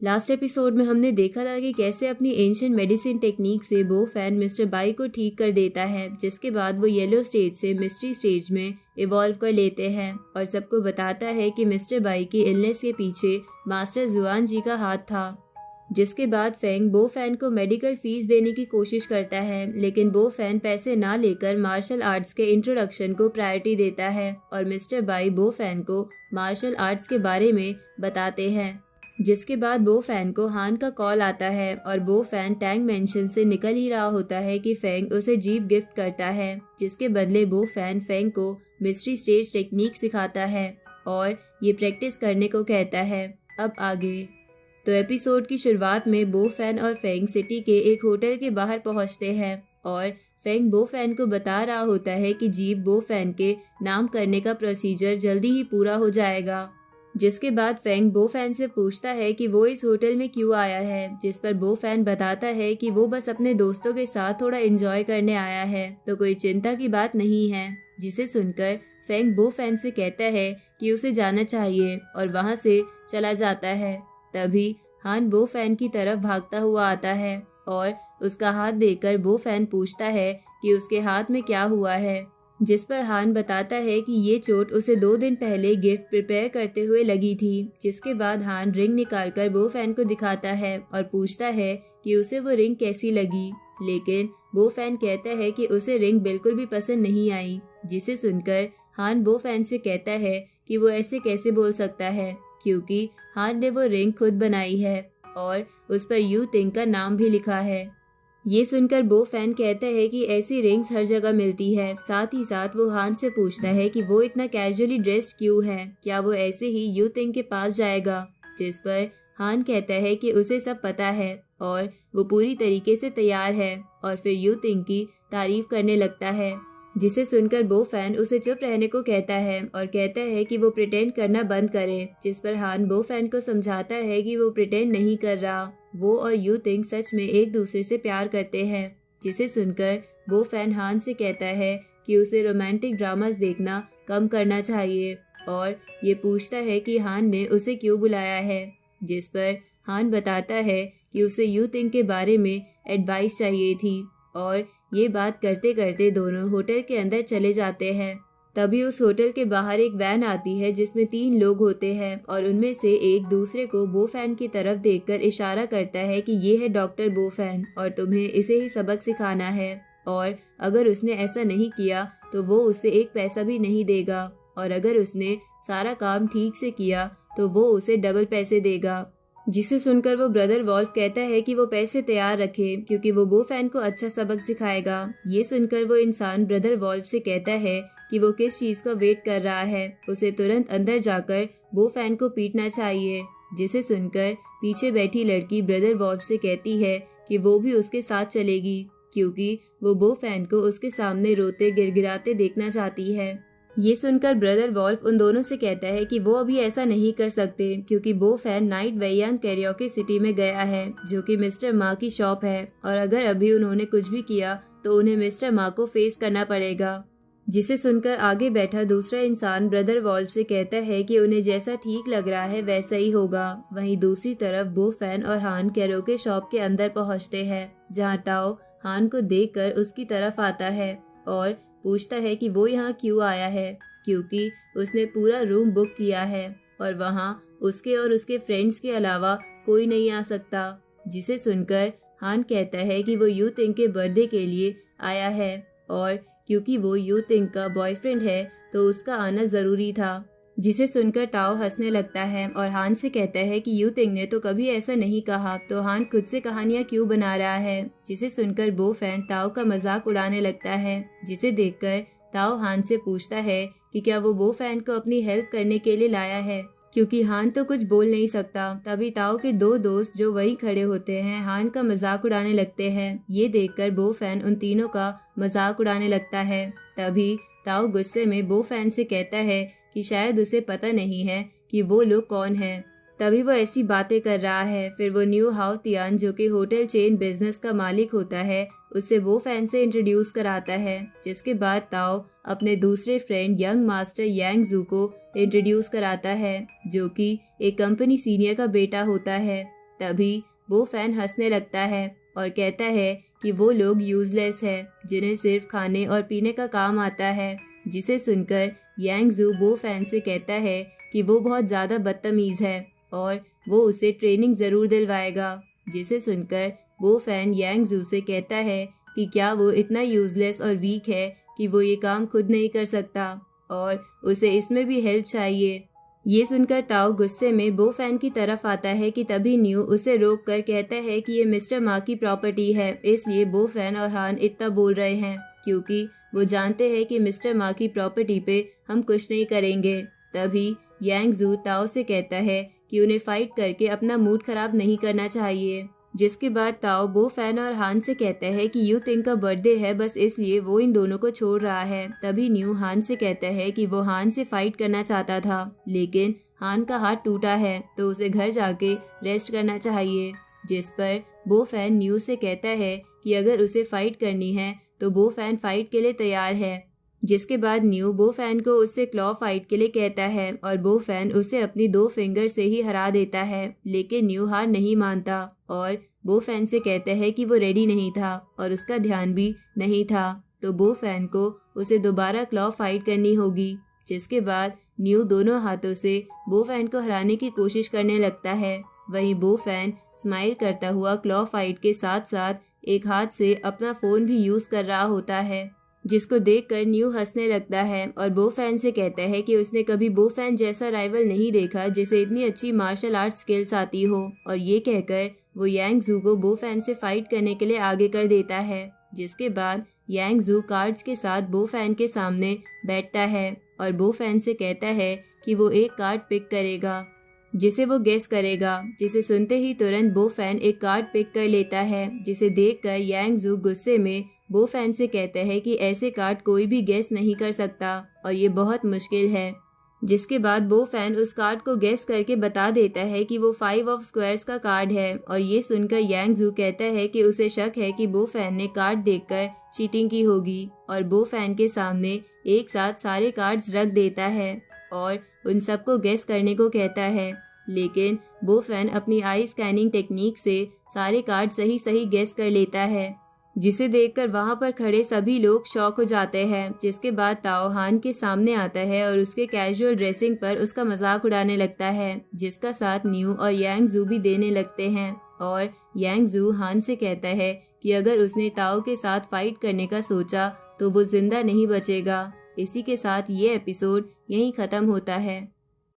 Last episode में हमने देखा था कि कैसे अपनी एंशिएंट मेडिसिन टेक्निक से बो फैन मिस्टर बाई को ठीक कर देता है, जिसके बाद वो येलो स्टेज से मिस्ट्री स्टेज में इवॉल्व कर लेते हैं और सबको बताता है कि मिस्टर बाई की इलनेस के पीछे मास्टर जुआन जी का हाथ था। जिसके बाद फेंग बो फैन को मेडिकल फीस देने की कोशिश करता है, लेकिन बो फैन पैसे ना लेकर मार्शल आर्ट्स के इंट्रोडक्शन को प्रायोरिटी देता है और मिस्टर बाई बो फैन को मार्शल आर्ट्स के बारे में बताते हैं। जिसके बाद बो फैन को हान का कॉल आता है और बो फैन टैंग मेंशन से निकल ही रहा होता है कि फेंग उसे जीप गिफ्ट करता है, जिसके बदले बो फैन फेंग को मिस्ट्री स्टेज टेक्निक सिखाता है और ये प्रैक्टिस करने को कहता है। अब आगे तो एपिसोड की शुरुआत में बो फैन और फेंग सिटी के एक होटल के बाहर पहुंचते हैं और फेंग बो फैन को बता रहा होता है कि जीप बो फैन के नाम करने का प्रोसीजर जल्दी ही पूरा हो जाएगा। जिसके बाद फेंग बो फैन से पूछता है कि वो इस होटल में क्यों आया है, जिस पर बो फैन बताता है कि वो बस अपने दोस्तों के साथ थोड़ा एंजॉय करने आया है, तो कोई चिंता की बात नहीं है। जिसे सुनकर फेंग बो फैन से कहता है कि उसे जाना चाहिए और वहां से चला जाता है। तभी हान बो फैन की तरफ भागता हुआ आता है और उसका हाथ देखकर बो फैन पूछता है कि उसके हाथ में क्या हुआ है, जिस पर हान बताता है कि ये चोट उसे 2 दिन पहले गिफ्ट प्रिपेयर करते हुए लगी थी। जिसके बाद हान रिंग निकालकर बो फैन को दिखाता है और पूछता है कि उसे वो रिंग कैसी लगी, लेकिन बो फैन कहता है कि उसे रिंग बिल्कुल भी पसंद नहीं आई। जिसे सुनकर हान बो फैन से कहता है कि वो ऐसे कैसे बोल सकता है, क्योंकि हान ने वो रिंग खुद बनाई है और उस पर यू तिंग का नाम भी लिखा है। ये सुनकर बो फैन कहता है कि ऐसी रिंग्स हर जगह मिलती है। साथ ही साथ वो हान से पूछता है कि वो इतना कैजुअली ड्रेस्ड क्यों है, क्या वो ऐसे ही यू तिंग के पास जाएगा। जिस पर हान कहता है कि उसे सब पता है और वो पूरी तरीके से तैयार है और फिर यू तिंग की तारीफ करने लगता है। जिसे सुनकर बो फैन उसे चुप रहने को कहता है और कहता है कि वो प्रिटेंड करना बंद करे। जिस पर हान बो फैन को समझाता है कि वो प्रिटेंड नहीं कर रहा, वो और यू तिंग सच में एक दूसरे से प्यार करते हैं। जिसे सुनकर बो फैन हान से कहता है कि उसे रोमांटिक ड्रामास देखना कम करना चाहिए और ये पूछता है कि हान ने उसे क्यों बुलाया है। जिस पर हान बताता है कि उसे यू तिंग के बारे में एडवाइस चाहिए थी और ये बात करते करते दोनों होटल के अंदर चले जाते हैं। तभी उस होटल के बाहर एक वैन आती है जिसमें 3 लोग होते हैं और उनमें से एक दूसरे को बो फैन की तरफ देखकर इशारा करता है कि ये है डॉक्टर बो फैन और तुम्हें इसे ही सबक सिखाना है, और अगर उसने ऐसा नहीं किया तो वो उसे 1 पैसा भी नहीं देगा, और अगर उसने सारा काम ठीक से किया तो वो उसे डबल पैसे देगा। जिसे सुनकर वो ब्रदर वॉल्फ कहता है कि वो पैसे तैयार रखे क्योंकि वो बो फैन को अच्छा सबक सिखाएगा। ये सुनकर वो इंसान ब्रदर वॉल्फ से कहता है कि वो किस चीज का वेट कर रहा है, उसे तुरंत अंदर जाकर बो फैन को पीटना चाहिए। जिसे सुनकर पीछे बैठी लड़की ब्रदर वॉल्फ से कहती है कि वो भी उसके साथ चलेगी क्योंकि वो बो फैन को उसके सामने रोते गिड़गिड़ाते देखना चाहती है। ये सुनकर ब्रदर वॉल्फ उन दोनों से कहता है कि वो अभी ऐसा नहीं कर सकते क्योंकि बो fan night Wayang karaoke city में गया है, जो कि मिस्टर मा की शॉप है, और अगर अभी उन्होंने कुछ भी किया तो उन्हें मिस्टर मा को फेस करना पड़ेगा। जिसे सुनकर आगे बैठा दूसरा इंसान ब्रदर वॉल्फ से कहता है कि उन्हें जैसा ठीक लग रहा है वैसा ही होगा। वहीं दूसरी तरफ बो फैन और हान कैरोके शॉप के अंदर पहुंचते हैं, जहां टाओ हान को देखकर उसकी तरफ आता है और पूछता है कि वो यहाँ क्यों आया है, क्योंकि उसने पूरा रूम बुक किया है और वहाँ उसके और उसके फ्रेंड्स के अलावा कोई नहीं आ सकता। जिसे सुनकर हान कहता है कि वो यू तिंग के बर्थडे के लिए आया है और क्योंकि वो यू तिंग का बॉयफ्रेंड है तो उसका आना जरूरी था। जिसे सुनकर टाओ हंसने लगता है और हान से कहता है कि यू तिंग ने तो कभी ऐसा नहीं कहा, तो हान खुद से कहानियां क्यों बना रहा है। जिसे सुनकर बो फैन टाओ का मजाक उड़ाने लगता है। जिसे देखकर टाओ हान से पूछता है कि क्या वो बो फैन को अपनी हेल्प करने के लिए लाया है, क्योंकि हान तो कुछ बोल नहीं सकता। तभी टाओ के 2 दोस्त जो वहीं खड़े होते हैं हान का मजाक उड़ाने लगते हैं। ये देखकर बो फैन उन तीनों का मजाक उड़ाने लगता है। तभी टाओ गुस्से में बो फैन से कहता है कि शायद उसे पता नहीं है कि वो लोग कौन हैं, तभी वो ऐसी बातें कर रहा है। फिर वो न्यू हाउ तियान, जो कि होटल चेन बिजनेस का मालिक होता है, उसे वो फैन से इंट्रोड्यूस कराता है। जिसके बाद ताओ अपने दूसरे फ्रेंड यंग मास्टर यांग जू को इंट्रोड्यूस कराता है, जो कि एक कंपनी सीनियर का बेटा होता है। तभी वो फैन हंसने लगता है और कहता है कि वो लोग यूजलेस है जिन्हें सिर्फ खाने और पीने का काम आता है। जिसे सुनकर यांग जू बो फैन से कहता है कि वो बहुत ज़्यादा बदतमीज़ है और वो उसे ट्रेनिंग ज़रूर दिलवाएगा। जिसे सुनकर बो फैन यांग जू से कहता है कि क्या वो इतना यूजलेस और वीक है कि वो ये काम खुद नहीं कर सकता और उसे इसमें भी हेल्प चाहिए। ये सुनकर ताओ गुस्से में बो फैन की तरफ आता है कि तभी न्यू उसे रोक कर कहता है कि ये मिस्टर मा की प्रॉपर्टी है, इसलिए बो फैन और हान इतना बोल रहे हैं क्योंकि वो जानते हैं कि मिस्टर मा की प्रॉपर्टी पे हम कुछ नहीं करेंगे। तभी यांग जू ताओ से कहता है कि उन्हें फाइट करके अपना मूड खराब नहीं करना चाहिए। जिसके बाद ताओ बो फैन और हान से कहता है कि यू तिंग का बर्थडे है, बस इसलिए वो इन दोनों को छोड़ रहा है। तभी न्यू हान से कहता है कि वो हान से फाइट करना चाहता था लेकिन हान का हाथ टूटा है तो उसे घर जाके रेस्ट करना चाहिए। जिस पर बो फैन न्यू से कहता है कि अगर उसे फाइट करनी है तो बो फैन फाइट के लिए तैयार है। जिसके बाद न्यू बो फैन को उससे क्लॉ फाइट के लिए कहता है और बो फैन उसे अपनी 2 फिंगर से ही हरा देता है, लेकिन न्यू हार नहीं मानता और बो फैन से कहता है कि वो रेडी नहीं था और उसका ध्यान भी नहीं था, तो बो फैन को उसे दोबारा क्लॉ फाइट करनी होगी। जिसके बाद न्यू दोनों हाथों से बो फैन को हराने की कोशिश करने लगता है। वहीं बो फैन स्माइल करता हुआ क्लॉ फाइट के साथ साथ एक हाथ से अपना फ़ोन भी यूज़ कर रहा होता है, जिसको देखकर न्यू हंसने लगता है और बो फैन से कहता है कि उसने कभी बो फैन जैसा राइवल नहीं देखा जिसे इतनी अच्छी मार्शल आर्ट स्किल्स आती हो। और ये कहकर वो यांग जू को बो फैन से फाइट करने के लिए आगे कर देता है। जिसके बाद यांग जू कार्ड्स के साथ बो फैन के सामने बैठता है और बो फैन से कहता है कि वो एक कार्ड पिक करेगा जिसे वो गेस करेगा। जिसे सुनते ही तुरंत बो फैन एक कार्ड पिक कर लेता है, जिसे देखकर यांग जू गुस्से में बो फैन से कहता है कि ऐसे कार्ड कोई भी गेस नहीं कर सकता और ये बहुत मुश्किल है। जिसके बाद बो फैन उस कार्ड को गेस करके बता देता है कि वो 5 ऑफ स्क्वायर्स का कार्ड है और ये सुनकर यांग जू कहता है कि उसे शक है कि बो फैन ने कार्ड देखकर चीटिंग की होगी और बो फैन के सामने एक साथ सारे कार्ड्स रख देता है और उन सबको गेस करने को कहता है। लेकिन बो फैन अपनी आई स्कैनिंग टेक्निक से सारे कार्ड सही गेस कर लेता है, जिसे देखकर वहां पर खड़े सभी लोग शॉक हो जाते हैं। जिसके बाद ताओ हान के सामने आता है और उसके कैजुअल ड्रेसिंग पर उसका मजाक उड़ाने लगता है, जिसका साथ न्यू और यांग जू भी देने लगते हैं। और यांग जू हान से कहता है कि अगर उसने ताओ के साथ फाइट करने का सोचा तो वो जिंदा नहीं बचेगा। इसी के साथ ये एपिसोड यहीं ख़त्म होता है।